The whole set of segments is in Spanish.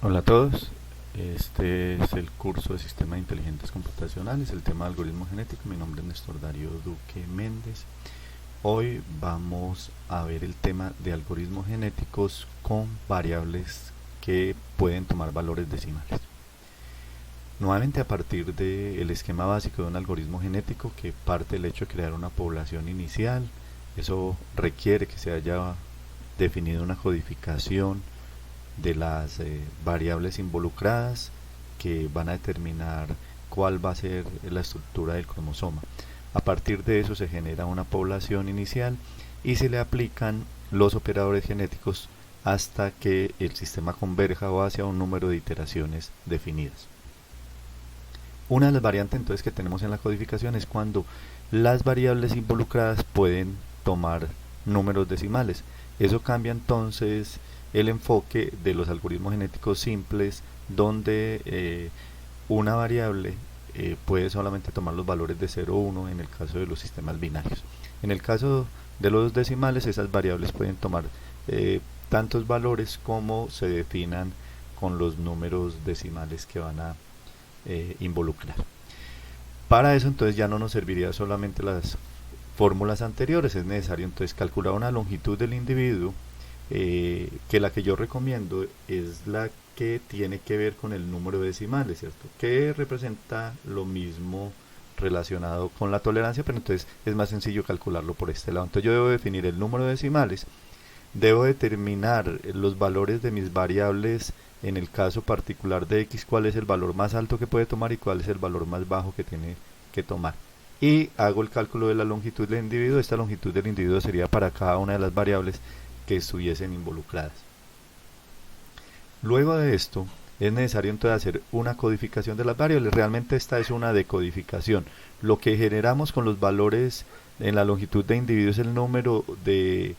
Hola a todos, este es el curso de Sistemas Inteligentes Computacionales, el tema de algoritmo genético. Mi nombre es Néstor Darío Duque Méndez. Hoy vamos a ver el tema de algoritmos genéticos con variables que pueden tomar valores decimales. Nuevamente, a partir del esquema básico de un algoritmo genético que parte del hecho de crear una población inicial, eso requiere que se haya definido una codificación de las variables involucradas que van a determinar cuál va a ser la estructura del cromosoma. A partir de eso se genera una población inicial y se le aplican los operadores genéticos hasta que el sistema converja o hacia un número de iteraciones definidas. Una de las variantes entonces que tenemos en la codificación es cuando las variables involucradas pueden tomar números decimales. Eso cambia entonces el enfoque de los algoritmos genéticos simples, donde una variable puede solamente tomar los valores de 0 o 1 en el caso de los sistemas binarios. En el caso de los decimales, esas variables pueden tomar tantos valores como se definan con los números decimales que van a involucrar. Para eso entonces ya no nos serviría solamente las fórmulas anteriores, es necesario entonces calcular una longitud del individuo, que la que yo recomiendo es la que tiene que ver con el número de decimales, ¿cierto? Que representa lo mismo relacionado con la tolerancia, pero entonces es más sencillo calcularlo por este lado. Entonces yo debo definir el número de decimales, debo determinar los valores de mis variables, en el caso particular de x, cuál es el valor más alto que puede tomar y cuál es el valor más bajo que tiene que tomar. Y hago el cálculo de la longitud del individuo. Esta longitud del individuo sería para cada una de las variables que estuviesen involucradas. Luego de esto, es necesario entonces hacer una codificación de las variables. Realmente esta es una decodificación. Lo que generamos con los valores en la longitud de individuo es el número de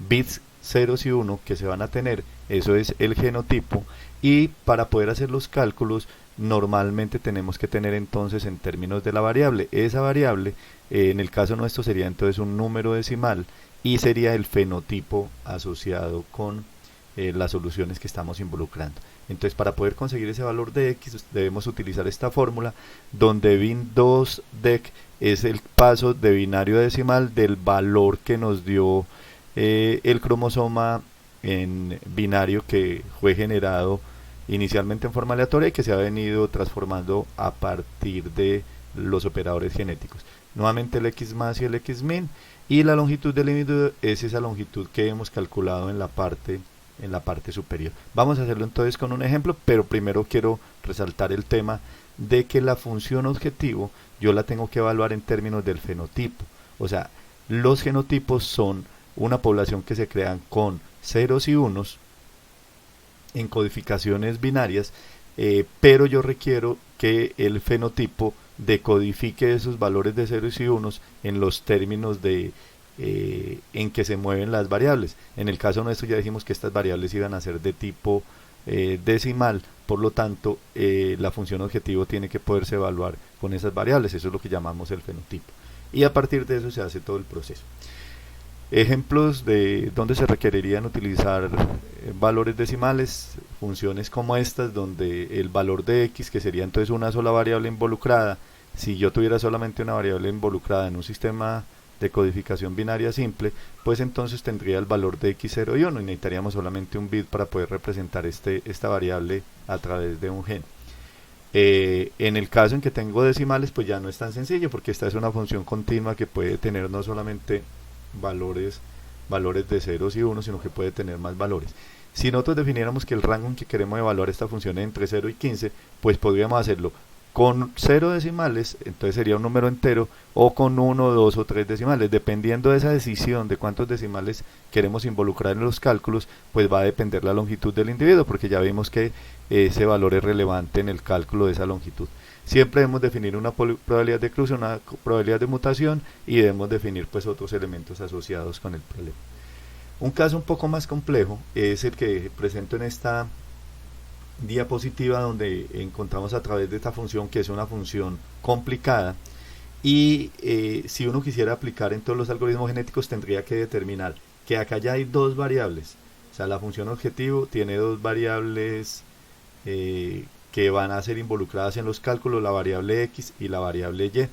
bits ceros y 1 que se van a tener. Eso es el genotipo. Y para poder hacer los cálculos, normalmente tenemos que tener entonces en términos de la variable. Esa variable, en el caso nuestro, sería entonces un número decimal y sería el fenotipo asociado con las soluciones que estamos involucrando. Entonces, para poder conseguir ese valor de x, debemos utilizar esta fórmula donde bin2dec es el paso de binario a decimal del valor que nos dio el cromosoma en binario, que fue generado inicialmente en forma aleatoria y que se ha venido transformando a partir de los operadores genéticos. Nuevamente el x más y el x min, y la longitud del individuo es esa longitud que hemos calculado en la parte superior. Vamos a hacerlo entonces con un ejemplo, pero primero quiero resaltar el tema de que la función objetivo yo la tengo que evaluar en términos del fenotipo. O sea, los genotipos son una población que se crean con ceros y unos en codificaciones binarias, pero yo requiero que el fenotipo decodifique esos valores de ceros y unos en los términos de en que se mueven las variables. En el caso nuestro ya dijimos que estas variables iban a ser de tipo decimal, por lo tanto la función objetivo tiene que poderse evaluar con esas variables. Eso es lo que llamamos el fenotipo, y a partir de eso se hace todo el proceso. Ejemplos de donde se requerirían utilizar valores decimales: funciones como estas, donde el valor de x, que sería entonces una sola variable involucrada, si yo tuviera solamente una variable involucrada en un sistema de codificación binaria simple, pues entonces tendría el valor de x0 y 1, y necesitaríamos solamente un bit para poder representar esta variable a través de un gen. En el caso en que tengo decimales, pues ya no es tan sencillo, porque esta es una función continua que puede tener no solamente valores, valores de ceros y unos, sino que puede tener más valores. Si nosotros definiéramos que el rango en que queremos evaluar esta función es entre 0 y 15, pues podríamos hacerlo con 0 decimales, entonces sería un número entero, o con 1, 2 o 3 decimales. Dependiendo de esa decisión de cuántos decimales queremos involucrar en los cálculos, pues va a depender la longitud del individuo, porque ya vimos que ese valor es relevante en el cálculo de esa longitud. Siempre debemos definir una probabilidad de cruce, una probabilidad de mutación, y debemos definir pues otros elementos asociados con el problema. Un caso un poco más complejo es el que presento en esta diapositiva, donde encontramos a través de esta función, que es una función complicada, y si uno quisiera aplicar en todos los algoritmos genéticos, tendría que determinar que acá ya hay dos variables. O sea, la función objetivo tiene dos variables que van a ser involucradas en los cálculos, la variable x y la variable y.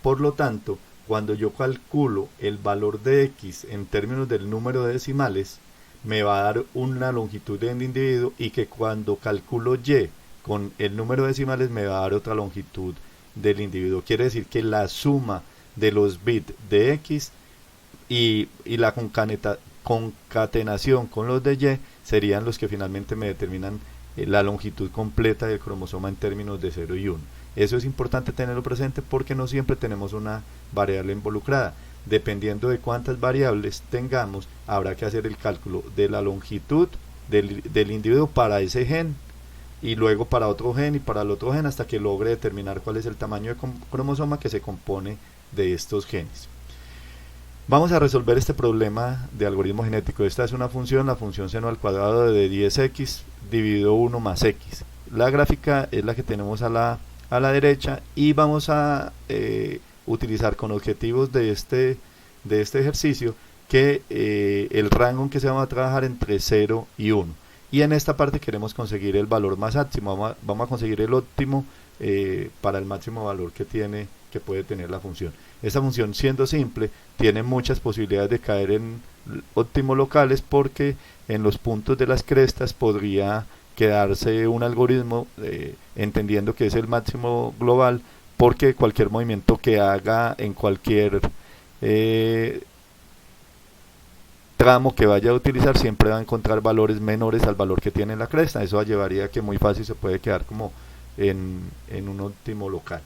Por lo tanto, cuando yo calculo el valor de x en términos del número de decimales, me va a dar una longitud de individuo, y que cuando calculo y con el número de decimales me va a dar otra longitud del individuo. Quiere decir que la suma de los bits de x y la concatenación con los de y serían los que finalmente me determinan la longitud completa del cromosoma en términos de 0 y 1. Eso es importante tenerlo presente porque no siempre tenemos una variable involucrada. Dependiendo de cuántas variables tengamos, habrá que hacer el cálculo de la longitud del individuo para ese gen, y luego para otro gen y para el otro gen, hasta que logre determinar cuál es el tamaño de cromosoma que se compone de estos genes. Vamos a resolver este problema de algoritmo genético. Esta es una función, la función seno al cuadrado de 10x dividido 1 más x. La gráfica es la que tenemos a la derecha, y vamos a utilizar con objetivos de este ejercicio que el rango en que se va a trabajar entre 0 y 1. Y en esta parte queremos conseguir el valor más óptimo. Vamos a conseguir el óptimo para el máximo valor que puede tener la función. Esta función, siendo simple, tiene muchas posibilidades de caer en óptimos locales, porque en los puntos de las crestas podría quedarse un algoritmo entendiendo que es el máximo global, porque cualquier movimiento que haga en cualquier tramo que vaya a utilizar siempre va a encontrar valores menores al valor que tiene en la cresta. Eso llevaría a que muy fácil se puede quedar como en un óptimo local.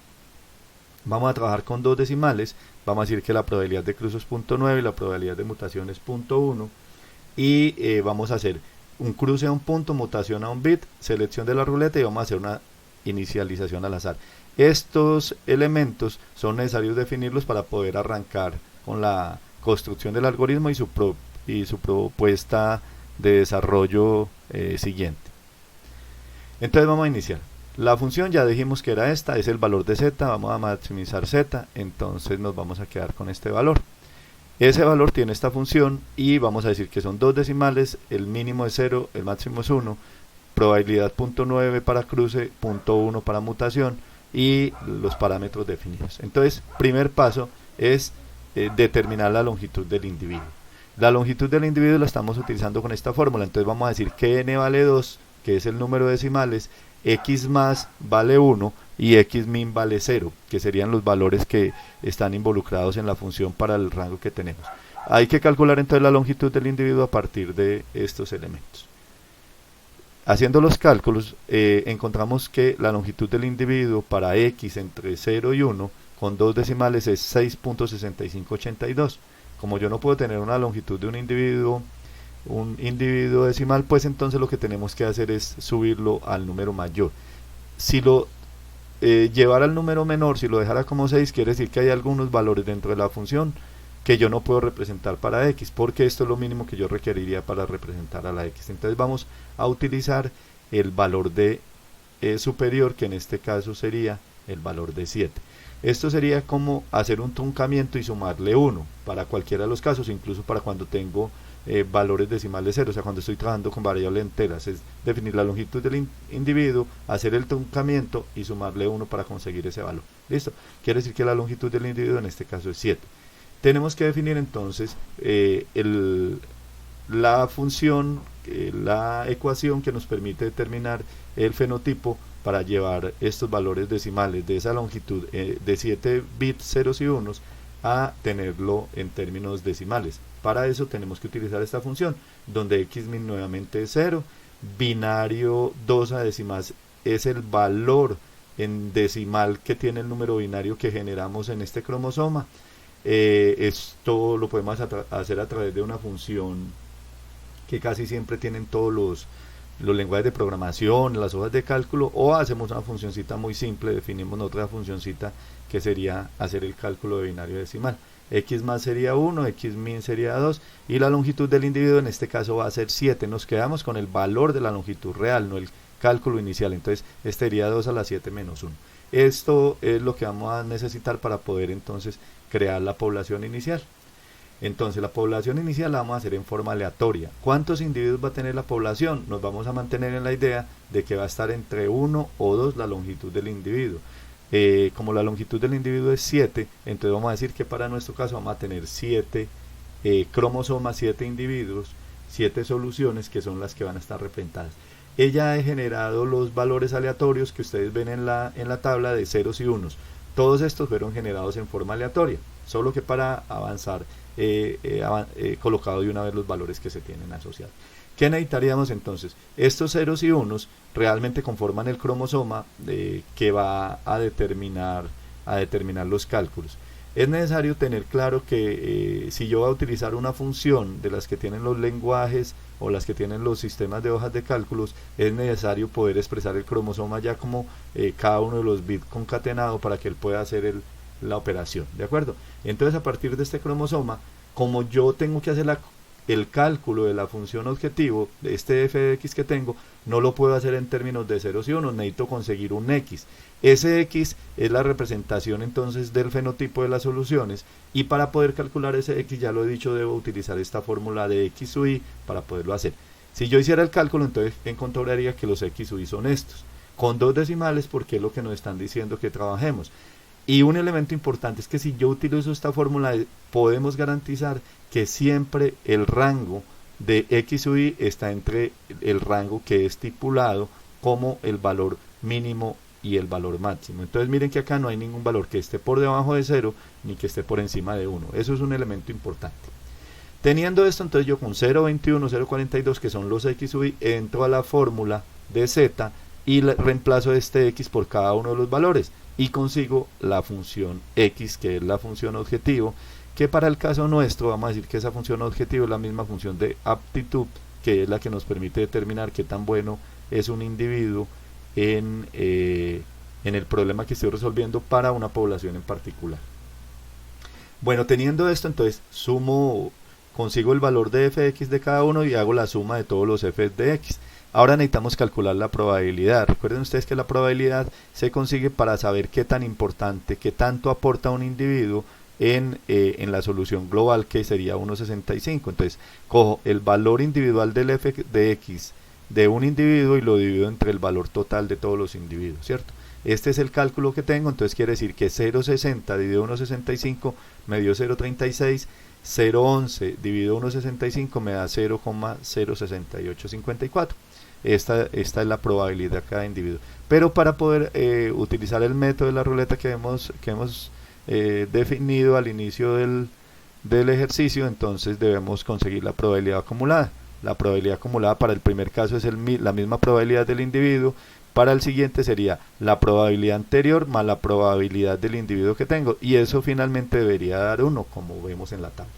Vamos a trabajar con dos decimales. Vamos a decir que la probabilidad de cruce es 0.9 y la probabilidad de mutación es 0.1, y vamos a hacer un cruce a un punto, mutación a un bit, selección de la ruleta, y vamos a hacer una inicialización al azar. Estos elementos son necesarios definirlos para poder arrancar con la construcción del algoritmo y su propuesta de desarrollo siguiente. Entonces vamos a iniciar. La función ya dijimos que era esta, es el valor de z. Vamos a maximizar z, entonces nos vamos a quedar con este valor. Ese valor tiene esta función, y vamos a decir que son dos decimales, el mínimo es 0, el máximo es 1, probabilidad 0.9 para cruce, 0.1 para mutación, y los parámetros definidos. Entonces, primer paso es determinar la longitud del individuo. La longitud del individuo la estamos utilizando con esta fórmula. Entonces vamos a decir que n vale 2, que es el número de decimales, x más vale 1 y x min vale 0, que serían los valores que están involucrados en la función para el rango que tenemos. Hay que calcular entonces la longitud del individuo a partir de estos elementos. Haciendo los cálculos, encontramos que la longitud del individuo para x entre 0 y 1 con dos decimales es 6.6582. Como yo no puedo tener una longitud de un individuo decimal, pues entonces lo que tenemos que hacer es subirlo al número mayor. Si lo llevara al número menor, si lo dejara como 6, quiere decir que hay algunos valores dentro de la función que yo no puedo representar para x, porque esto es lo mínimo que yo requeriría para representar a la x. Entonces vamos a utilizar el valor de superior, que en este caso sería el valor de 7. Esto sería como hacer un truncamiento y sumarle 1 para cualquiera de los casos, incluso para cuando tengo valores decimales 0, o sea, cuando estoy trabajando con variables enteras. Es definir la longitud del individuo, hacer el truncamiento y sumarle 1 para conseguir ese valor. ¿Listo? Quiere decir que la longitud del individuo en este caso es 7. Tenemos que definir entonces la función, la ecuación que nos permite determinar el fenotipo para llevar estos valores decimales de esa longitud de 7 bits ceros y unos a tenerlo en términos decimales. Para eso tenemos que utilizar esta función, donde xmin nuevamente es 0, binario 2 a decimales es el valor en decimal que tiene el número binario que generamos en este cromosoma. Esto lo podemos hacer a través de una función que casi siempre tienen todos los lenguajes de programación, las hojas de cálculo, o hacemos una funcioncita muy simple, definimos otra funcioncita que sería hacer el cálculo de binario decimal. X más sería 1, x min sería 2, y la longitud del individuo en este caso va a ser 7. Nos quedamos con el valor de la longitud real, no el cálculo inicial. Entonces este sería 2 a la 7 menos 1. Esto es lo que vamos a necesitar para poder entonces crear la población inicial. Entonces la población inicial la vamos a hacer en forma aleatoria. ¿Cuántos individuos va a tener la población? Nos vamos a mantener en la idea de que va a estar entre 1 o 2 la longitud del individuo. Como la longitud del individuo es 7, entonces vamos a decir que para nuestro caso vamos a tener 7 cromosomas, 7 individuos, 7 soluciones que son las que van a estar representadas. Ella ha generado los valores aleatorios que ustedes ven en la tabla de ceros y unos. Todos estos fueron generados en forma aleatoria, solo que para avanzar colocado de una vez los valores que se tienen asociados. ¿Qué necesitaríamos entonces? Estos ceros y unos realmente conforman el cromosoma que va a determinar los cálculos. Es necesario tener claro que si yo voy a utilizar una función de las que tienen los lenguajes o las que tienen los sistemas de hojas de cálculos, es necesario poder expresar el cromosoma ya como cada uno de los bits concatenado para que él pueda hacer la operación, ¿de acuerdo? Entonces a partir de este cromosoma, como yo tengo que hacer el cálculo de la función objetivo de este f de x que tengo, no lo puedo hacer en términos de ceros y unos, necesito conseguir un x. Ese x es la representación entonces del fenotipo de las soluciones, y para poder calcular ese x, ya lo he dicho, debo utilizar esta fórmula de x sub y para poderlo hacer. Si yo hiciera el cálculo, entonces encontraría que los x sub y son estos, con 2 decimales, porque es lo que nos están diciendo que trabajemos. Y un elemento importante es que si yo utilizo esta fórmula, podemos garantizar que siempre el rango de x sub y está entre el rango que es estipulado como el valor mínimo y el valor máximo. Entonces miren que acá no hay ningún valor que esté por debajo de 0 ni que esté por encima de 1. Eso es un elemento importante. Teniendo esto, entonces yo con 0.21, 0.42, que son los x sub y, entro a la fórmula de z y reemplazo este x por cada uno de los valores y consigo la función x, que es la función objetivo, que para el caso nuestro vamos a decir que esa función objetivo es la misma función de aptitud, que es la que nos permite determinar qué tan bueno es un individuo en el problema que estoy resolviendo para una población en particular. Bueno, teniendo esto, entonces consigo el valor de f de x de cada uno y hago la suma de todos los f de x. Ahora necesitamos calcular la probabilidad. Recuerden ustedes que la probabilidad se consigue para saber qué tan importante, qué tanto aporta un individuo en la solución global, que sería 1.65. Entonces cojo el valor individual del f de x de un individuo y lo divido entre el valor total de todos los individuos, ¿cierto? Este es el cálculo que tengo, entonces quiere decir que 0.60 dividido 1.65 me dio 0.36, 0.11 dividido 1.65 me da 0.06854. Esta es la probabilidad de cada individuo. Pero para poder utilizar el método de la ruleta que hemos definido al inicio del ejercicio, entonces debemos conseguir la probabilidad acumulada. La probabilidad acumulada para el primer caso es la misma probabilidad del individuo. Para el siguiente sería la probabilidad anterior más la probabilidad del individuo que tengo, y eso finalmente debería dar 1, como vemos en la tabla.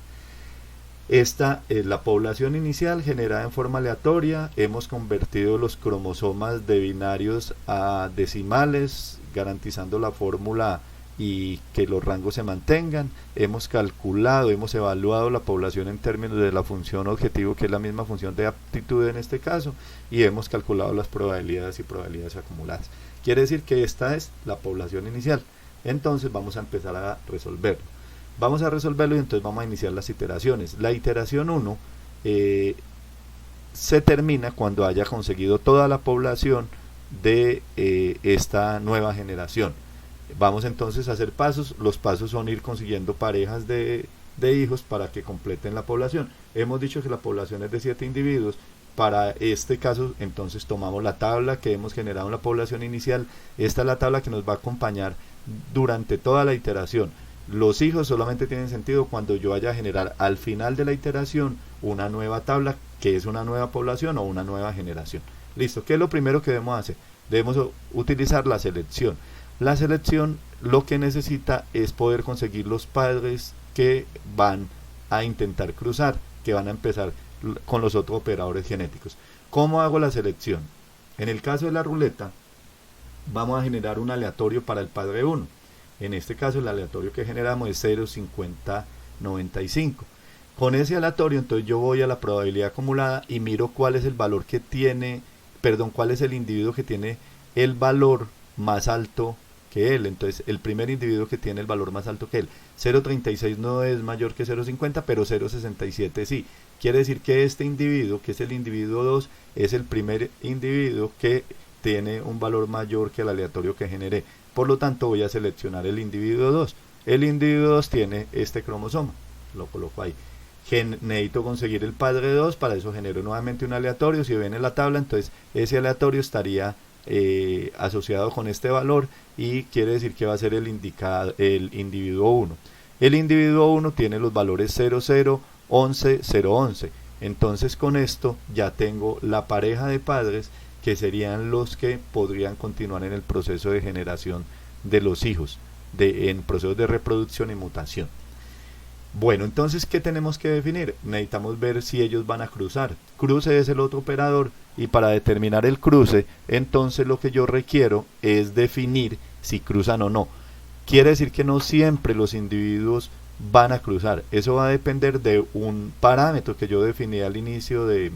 Esta es la población inicial generada en forma aleatoria. Hemos convertido los cromosomas de binarios a decimales, garantizando la fórmula y que los rangos se mantengan. Hemos calculado, hemos evaluado la población en términos de la función objetivo, que es la misma función de aptitud en este caso, y hemos calculado las probabilidades y probabilidades acumuladas. Quiere decir que esta es la población inicial. Entonces vamos a empezar a resolverlo. Vamos a resolverlo y entonces vamos a iniciar las iteraciones. La iteración 1 se termina cuando haya conseguido toda la población de esta nueva generación. Vamos entonces a hacer pasos. Los pasos son ir consiguiendo parejas de hijos para que completen la población. Hemos dicho que la población es de 7 individuos. Para este caso, entonces tomamos la tabla que hemos generado en la población inicial. Esta es la tabla que nos va a acompañar durante toda la iteración. Los hijos solamente tienen sentido cuando yo vaya a generar al final de la iteración una nueva tabla, que es una nueva población o una nueva generación. Listo, ¿qué es lo primero que debemos hacer? Debemos utilizar la selección. La selección lo que necesita es poder conseguir los padres que van a intentar cruzar, que van a empezar con los otros operadores genéticos. ¿Cómo hago la selección? En el caso de la ruleta, vamos a generar un aleatorio para el padre 1. En este caso el aleatorio que generamos es 0.5095. Con ese aleatorio entonces yo voy a la probabilidad acumulada y miro cuál es el valor que tiene, cuál es el individuo que tiene el valor más alto que él. Entonces el primer individuo que tiene el valor más alto que él. 0.36 no es mayor que 0.50, pero 0.67 sí. Quiere decir que este individuo, que es el individuo 2, es el primer individuo que tiene un valor mayor que el aleatorio que generé. Por lo tanto voy a seleccionar el individuo 2. El individuo 2 tiene este cromosoma. Lo coloco ahí. Necesito conseguir el padre 2, para eso genero nuevamente un aleatorio. Si ven en la tabla, entonces ese aleatorio estaría asociado con este valor y quiere decir que va a ser el individuo 1. El individuo 1 tiene los valores 0, 0, 11, 0, 11. Entonces con esto ya tengo la pareja de padres que serían los que podrían continuar en el proceso de generación de los hijos, en procesos de reproducción y mutación. Bueno, entonces, ¿qué tenemos que definir? Necesitamos ver si ellos van a cruzar. Cruce es el otro operador y para determinar el cruce, entonces lo que yo requiero es definir si cruzan o no. Quiere decir que no siempre los individuos van a cruzar. Eso va a depender de un parámetro que yo definí al inicio del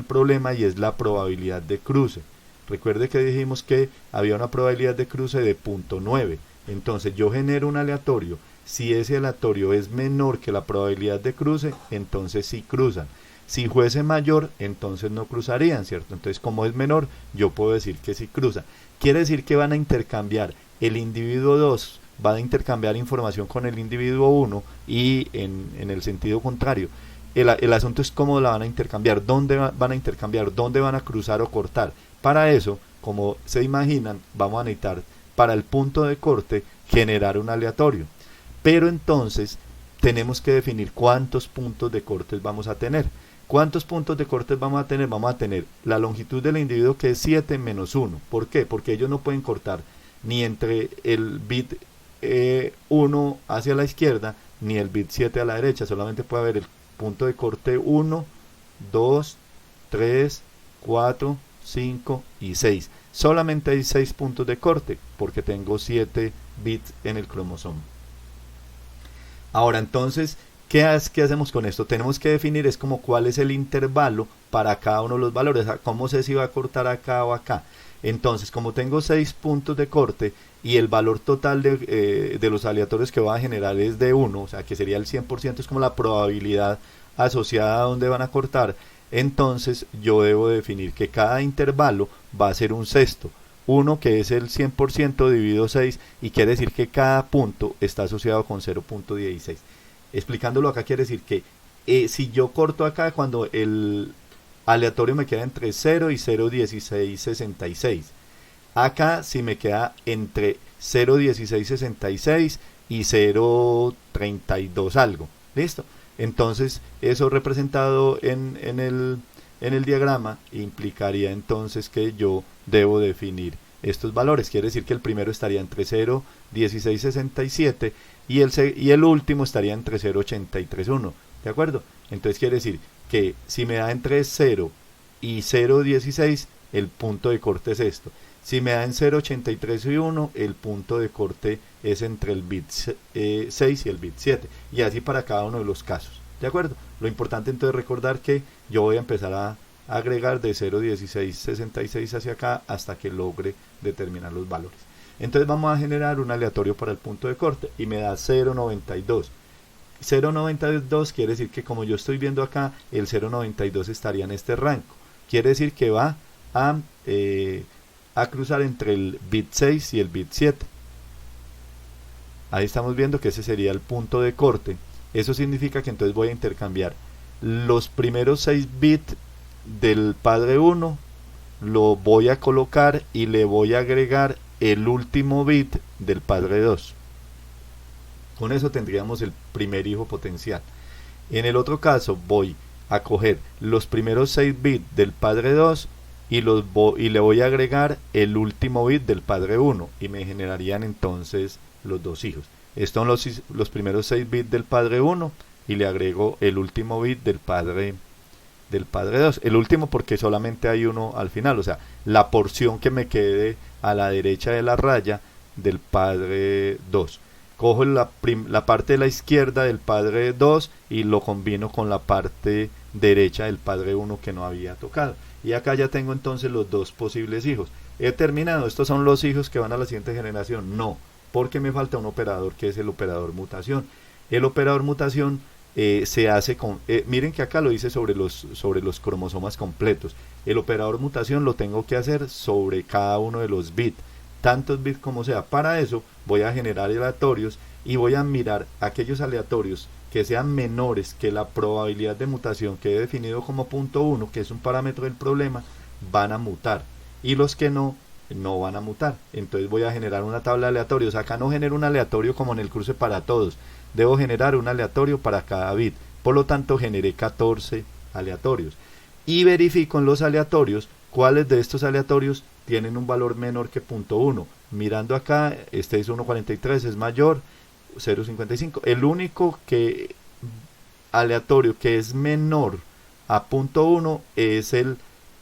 problema y es la probabilidad de cruce. Recuerde que dijimos que había una probabilidad de cruce de 0.9. Entonces yo genero un aleatorio. Si ese aleatorio es menor que la probabilidad de cruce, entonces sí cruzan. Si fuese mayor, entonces no cruzarían, ¿cierto? Entonces, como es menor, yo puedo decir que sí cruzan. Quiere decir que van a intercambiar. El individuo 2 va a intercambiar información con el individuo 1 y en el sentido contrario. El asunto es cómo la van a intercambiar, dónde van a intercambiar, dónde van a cruzar o cortar. Para eso, como se imaginan, vamos a necesitar para el punto de corte generar un aleatorio. Pero entonces tenemos que definir cuántos puntos de cortes vamos a tener. ¿Cuántos puntos de cortes vamos a tener? Vamos a tener la longitud del individuo, que es 7 menos 1. ¿Por qué? Porque ellos no pueden cortar ni entre el bit 1 hacia la izquierda ni el bit 7 a la derecha. Solamente puede haber el punto de corte 1, 2, 3, 4, 5 y 6. Solamente hay 6 puntos de corte porque tengo 7 bits en el cromosoma. Ahora entonces, ¿qué hacemos con esto? Tenemos que definir es como cuál es el intervalo para cada uno de los valores. ¿Cómo sé si va a cortar acá o acá? Entonces, como tengo 6 puntos de corte y el valor total de los aleatorios que va a generar es de 1, o sea que sería el 100%, es como la probabilidad asociada a donde van a cortar, entonces yo debo definir que cada intervalo va a ser un sexto. 1 que es el 100% dividido 6 y quiere decir que cada punto está asociado con 0.16. Explicándolo acá quiere decir que si yo corto acá cuando el aleatorio me queda entre 0 y 0.1666. Acá si me queda entre 0.1666 y 0.32 algo. ¿Listo? Entonces eso representado en el diagrama implicaría entonces que yo debo definir estos valores. Quiere decir que el primero estaría entre 0.1667 y el último estaría entre 0.831. ¿De acuerdo? Entonces quiere decir que si me da entre 0 y 0.16, el punto de corte es esto. Si me da en 0.83 y 1, el punto de corte es entre el bit 6 y el bit 7. Y así para cada uno de los casos. ¿De acuerdo? Lo importante entonces es recordar que yo voy a empezar a agregar de 0.1666 hacia acá hasta que logre determinar los valores. Entonces vamos a generar un aleatorio para el punto de corte y me da 0.92. 0.92 quiere decir que como yo estoy viendo acá, el 0.92 estaría en este rango. Quiere decir que va a cruzar entre el bit 6 y el bit 7. Ahí estamos viendo que ese sería el punto de corte. Eso significa que entonces voy a intercambiar los primeros 6 bits del padre 1, lo voy a colocar y le voy a agregar el último bit del padre 2. Con eso tendríamos el primer hijo potencial. En el otro caso voy a coger los primeros 6 bits del padre 2 y le voy a agregar el último bit del padre 1 y me generarían entonces los dos hijos. Estos son los primeros 6 bits del padre 1 y le agrego el último bit del padre 2. El último porque solamente hay uno al final, o sea, la porción que me quede a la derecha de la raya del padre 2. Cojo la parte de la izquierda del padre 2 y lo combino con la parte derecha del padre 1 que no había tocado. y acá ya tengo entonces los dos posibles hijos. He terminado, estos son los hijos que van a la siguiente generación. No, porque me falta un operador que es el operador mutación. El operador mutación se hace con, miren que acá lo hice sobre los cromosomas completos. El operador mutación lo tengo que hacer sobre cada uno de los bits, tantos bits como sea. Para eso voy a generar aleatorios y voy a mirar aquellos aleatorios que sean menores que la probabilidad de mutación que he definido como punto 1, que es un parámetro del problema, van a mutar, y los que no van a mutar. Entonces voy a generar una tabla de aleatorios. Acá no genero un aleatorio como en el cruce para todos, debo generar un aleatorio para cada bit. Por lo tanto generé 14 aleatorios y verifico en los aleatorios cuáles de estos aleatorios tienen un valor menor que punto 1. Mirando acá, este es 1.43, es mayor, 0.55. El único aleatorio que es menor a punto 1 es el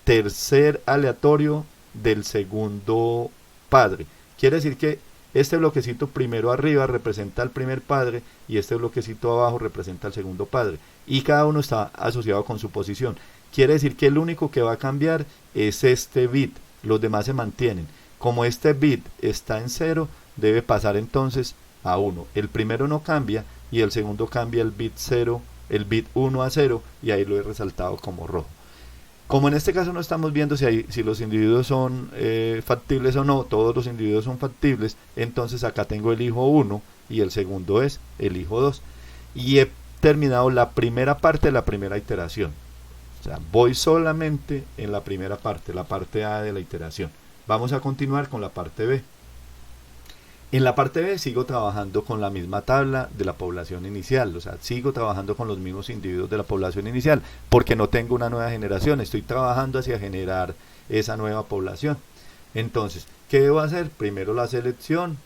tercer aleatorio del segundo padre. Quiere decir que este bloquecito primero arriba representa al primer padre y este bloquecito abajo representa al segundo padre, y cada uno está asociado con su posición. Quiere decir que el único que va a cambiar es este bit, los demás se mantienen. Como este bit está en 0, debe pasar entonces a 1. El primero no cambia y el segundo cambia el bit 0, el bit 1 a 0, y ahí lo he resaltado como rojo. Como en este caso no estamos viendo si los individuos son factibles o no, todos los individuos son factibles, entonces acá tengo el hijo 1 y el segundo es el hijo 2. Y he terminado la primera parte de la primera iteración. O sea, voy solamente en la primera parte, la parte A de la iteración. Vamos a continuar con la parte B. En la parte B sigo trabajando con la misma tabla de la población inicial, o sea, sigo trabajando con los mismos individuos de la población inicial, porque no tengo una nueva generación, estoy trabajando hacia generar esa nueva población. Entonces, ¿qué debo hacer? Primero la selección,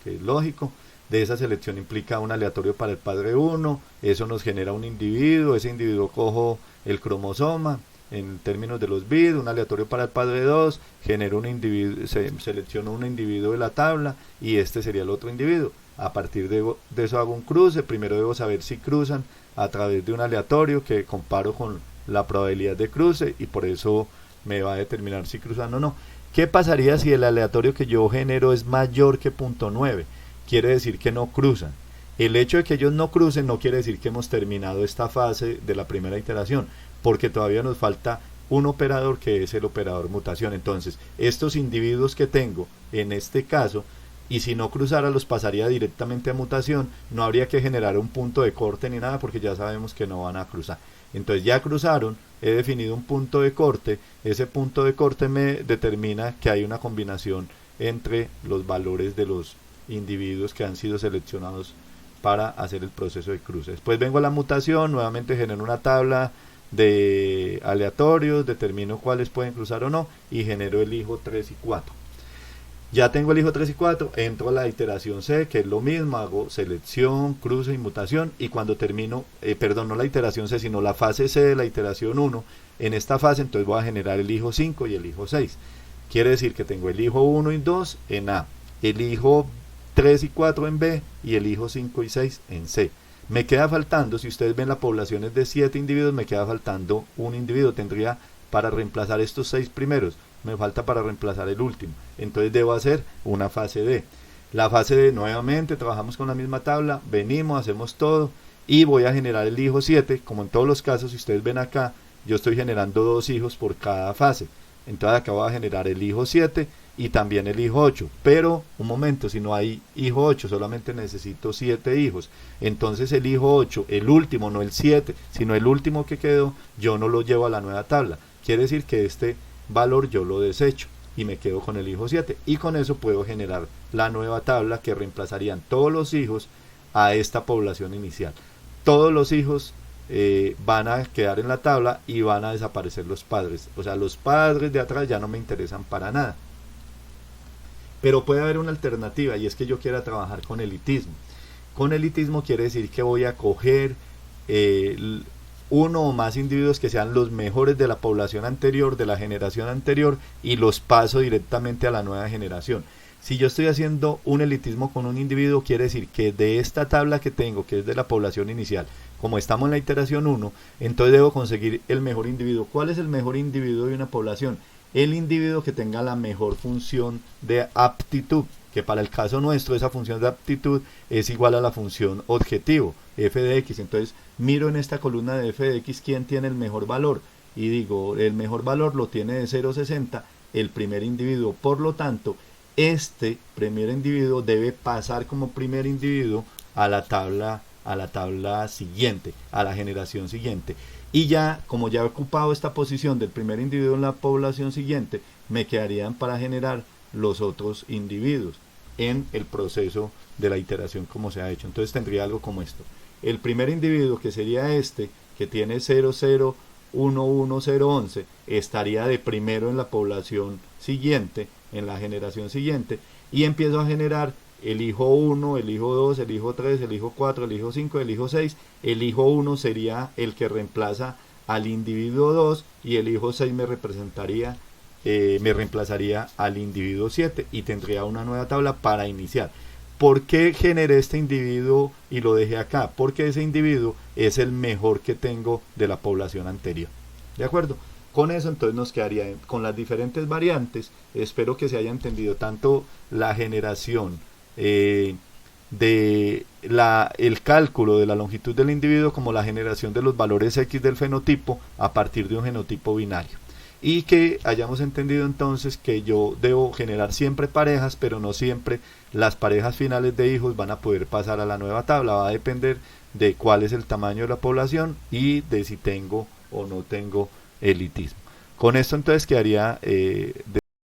que es lógico. De esa selección implica un aleatorio para el padre 1, eso nos genera un individuo, ese individuo cojo el cromosoma, en términos de los bits, un aleatorio para el padre 2, genero un individuo, selecciono un individuo de la tabla y este sería el otro individuo. A partir de eso hago un cruce. Primero debo saber si cruzan a través de un aleatorio que comparo con la probabilidad de cruce, y por eso me va a determinar si cruzan o no. ¿Qué pasaría si el aleatorio que yo genero es mayor que punto 9? Quiere decir que no cruzan. El hecho de que ellos no crucen no quiere decir que hemos terminado esta fase de la primera iteración, porque todavía nos falta un operador que es el operador mutación. Entonces, estos individuos que tengo en este caso, y si no cruzara los pasaría directamente a mutación, no habría que generar un punto de corte ni nada porque ya sabemos que no van a cruzar. Entonces ya cruzaron, he definido un punto de corte, ese punto de corte me determina que hay una combinación entre los valores de los individuos que han sido seleccionados para hacer el proceso de cruce. Después vengo a la mutación, nuevamente genero una tabla de aleatorios, determino cuáles pueden cruzar o no y genero el hijo 3 y 4. Ya tengo el hijo 3 y 4, entro a la iteración C, que es lo mismo, hago selección, cruce y mutación, y cuando termino, no la iteración C, sino la fase C de la iteración 1, en esta fase entonces voy a generar el hijo 5 y el hijo 6. Quiere decir que tengo el hijo 1 y 2 en A, el hijo 3 y 4 en B y el hijo 5 y 6 en C. Me queda faltando, si ustedes ven la población es de 7 individuos, me queda faltando un individuo. Tendría para reemplazar estos 6 primeros, me falta para reemplazar el último. Entonces debo hacer una fase D. La fase D, nuevamente trabajamos con la misma tabla, venimos, hacemos todo y voy a generar el hijo 7. Como en todos los casos, si ustedes ven acá, yo estoy generando 2 hijos por cada fase. Entonces acá voy a generar el hijo 7 y también el hijo 8, pero un momento, si no hay hijo 8, solamente necesito 7 hijos. Entonces el hijo 8, el último, no el 7, sino el último que quedó, yo no lo llevo a la nueva tabla. Quiere decir que este valor yo lo desecho y me quedo con el hijo 7, y con eso puedo generar la nueva tabla que reemplazarían todos los hijos a esta población inicial. Todos los hijos van a quedar en la tabla y van a desaparecer los padres. O sea, los padres de atrás ya no me interesan para nada. Pero puede haber una alternativa, y es que yo quiera trabajar con elitismo. Con elitismo quiere decir que voy a coger uno o más individuos que sean los mejores de la población anterior, de la generación anterior, y los paso directamente a la nueva generación. Si yo estoy haciendo un elitismo con un individuo, quiere decir que de esta tabla que tengo, que es de la población inicial, como estamos en la iteración 1, entonces debo conseguir el mejor individuo. ¿Cuál es el mejor individuo de una población? El individuo que tenga la mejor función de aptitud, que para el caso nuestro esa función de aptitud es igual a la función objetivo, f de x. Entonces miro en esta columna de f de x quién tiene el mejor valor y digo, el mejor valor lo tiene de 0,60 el primer individuo. Por lo tanto, este primer individuo debe pasar como primer individuo a la tabla siguiente, a la generación siguiente. Y ya, como ya he ocupado esta posición del primer individuo en la población siguiente, me quedarían para generar los otros individuos en el proceso de la iteración como se ha hecho. Entonces tendría algo como esto. El primer individuo, que sería este, que tiene 0,011011, estaría de primero en la población siguiente, en la generación siguiente, y empiezo a generar el hijo 1, el hijo 2, el hijo 3, el hijo 4, el hijo 5, el hijo 6. El hijo 1 sería el que reemplaza al individuo 2 y el hijo 6 me reemplazaría al individuo 7 y tendría una nueva tabla para iniciar. ¿Por qué generé este individuo y lo dejé acá? Porque ese individuo es el mejor que tengo de la población anterior. ¿De acuerdo? Con eso entonces nos quedaría con las diferentes variantes. Espero que se haya entendido tanto la generación el cálculo de la longitud del individuo como la generación de los valores X del fenotipo a partir de un genotipo binario. Y que hayamos entendido entonces que yo debo generar siempre parejas, pero no siempre las parejas finales de hijos van a poder pasar a la nueva tabla. Va a depender de cuál es el tamaño de la población y de si tengo o no tengo elitismo. Con esto entonces quedaría